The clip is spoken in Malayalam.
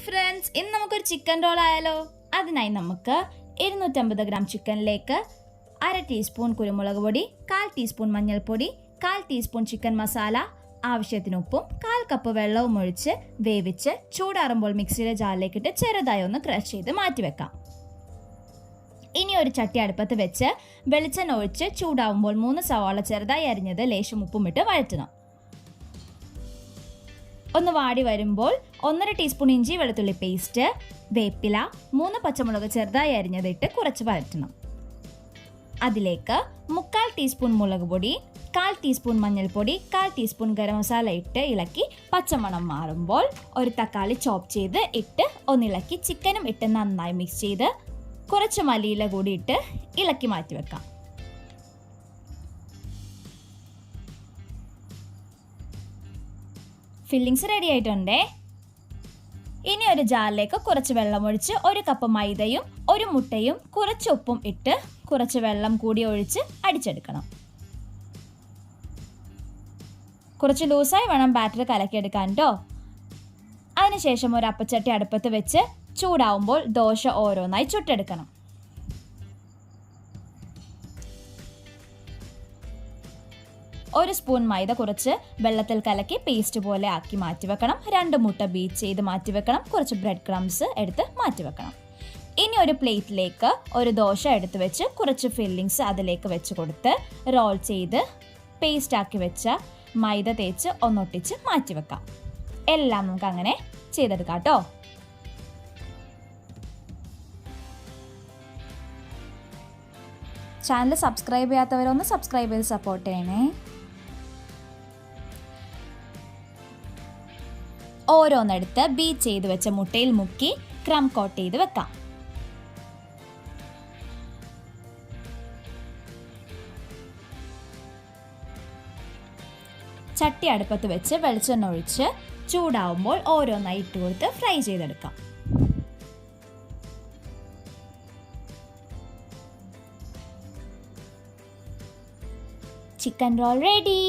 ഫ്രണ്ട്സ്, ഇന്ന് നമുക്കൊരു ചിക്കൻ റോൾ ആയാലോ. അതിനായി നമുക്ക് 250 ഗ്രാം ചിക്കനിലേക്ക് 1/2 ടീസ്പൂൺ കുരുമുളക് പൊടി, 1/4 ടീസ്പൂൺ മഞ്ഞൾപ്പൊടി, 1/4 ടീസ്പൂൺ ചിക്കൻ മസാല, ആവശ്യത്തിന് ഉപ്പും 1/4 കപ്പ് വെള്ളവും ഒഴിച്ച് വേവിച്ച് ചൂടാറുമ്പോൾ മിക്സിയുടെ ജാറിലേക്കിട്ട് ചെറുതായി ഒന്ന് ക്രഷ് ചെയ്ത് മാറ്റിവെക്കാം. ഇനി ഒരു ചട്ടി അടുപ്പത്ത് വെച്ച് വെളിച്ചെണ്ണ ഒഴിച്ച് ചൂടാവുമ്പോൾ 3 സവാള ചെറുതായി അരിഞ്ഞത് ലേശം ഉപ്പും ഇട്ട് വഴറ്റണം. ഒന്ന് വാടി വരുമ്പോൾ 1/2 ടീസ്പൂൺ ഇഞ്ചി വെളുത്തുള്ളി പേസ്റ്റ്, വേപ്പില, 3 പച്ചമുളക് ചെറുതായി അരിഞ്ഞതിട്ട് കുറച്ച് വഴറ്റണം. അതിലേക്ക് 1/4 ടീസ്പൂൺ മുളക് പൊടി, 1/4 ടീസ്പൂൺ മഞ്ഞൾപ്പൊടി, 1/4 ടീസ്പൂൺ ഗരം മസാല ഇട്ട് ഇളക്കി പച്ചമണം മാറുമ്പോൾ ഒരു തക്കാളി ചോപ്പ് ചെയ്ത് ഇട്ട് ഒന്നിളക്കി ചിക്കനും ഇട്ട് നന്നായി മിക്സ് ചെയ്ത് കുറച്ച് മല്ലിയില കൂടി ഇട്ട് ഇളക്കി മാറ്റി വെക്കാം. ഫില്ലിങ്സ് റെഡി ആയിട്ടുണ്ടേ. ഇനി ഒരു ജാറിലേക്ക് കുറച്ച് വെള്ളം ഒഴിച്ച് 1 കപ്പ് മൈദയും 1 മുട്ടയും കുറച്ച് ഉപ്പും ഇട്ട് കുറച്ച് വെള്ളം കൂടി ഒഴിച്ച് അടിച്ചെടുക്കണം. കുറച്ച് ലൂസായി വേണം ബാറ്റർ കലക്കിയെടുക്കാൻ കേട്ടോ. അതിനുശേഷം ഒരു അപ്പച്ചട്ടി അടുപ്പത്ത് വെച്ച് ചൂടാവുമ്പോൾ ദോശ ഓരോന്നായി ചുട്ടെടുക്കണം. ഒരു സ്പൂൺ മൈദ കുറച്ച് വെള്ളത്തിൽ കലക്കി പേസ്റ്റ് പോലെ ആക്കി മാറ്റിവെക്കണം. 2 മുട്ട ബീറ്റ് ചെയ്ത് മാറ്റിവെക്കണം. കുറച്ച് ബ്രെഡ് ക്രംസ് എടുത്ത് മാറ്റിവെക്കണം. ഇനി ഒരു പ്ലേറ്റിലേക്ക് ഒരു ദോശ എടുത്ത് വെച്ച് കുറച്ച് ഫില്ലിങ്സ് അതിലേക്ക് വെച്ച് കൊടുത്ത് റോൾ ചെയ്ത് പേസ്റ്റ് ആക്കി വെച്ച മൈദ തേച്ച് ഒന്നൊട്ടിച്ച് മാറ്റിവെക്കാം. എല്ലാം നമുക്ക് അങ്ങനെ ചെയ്തെടുക്കാം കേട്ടോ. ചാനൽ സബ്സ്ക്രൈബ് ചെയ്യാത്തവരൊന്ന് സബ്സ്ക്രൈബ് ചെയ്ത് സപ്പോർട്ട് ചെയ്യണേ. ഓരോന്നെടുത്ത് ബീറ്റ് ചെയ്ത് വെച്ച മുട്ടയിൽ മുക്കി ക്രം കോട്ട് ചെയ്ത് വെക്കാം. ചട്ടി അടുപ്പത്ത് വെച്ച് വെളിച്ചെണ്ണ ഒഴിച്ച് ചൂടാവുമ്പോൾ ഓരോന്നായി ഇട്ട് കൊടുത്ത് ഫ്രൈ ചെയ്തെടുക്കാം. Chicken roll ready.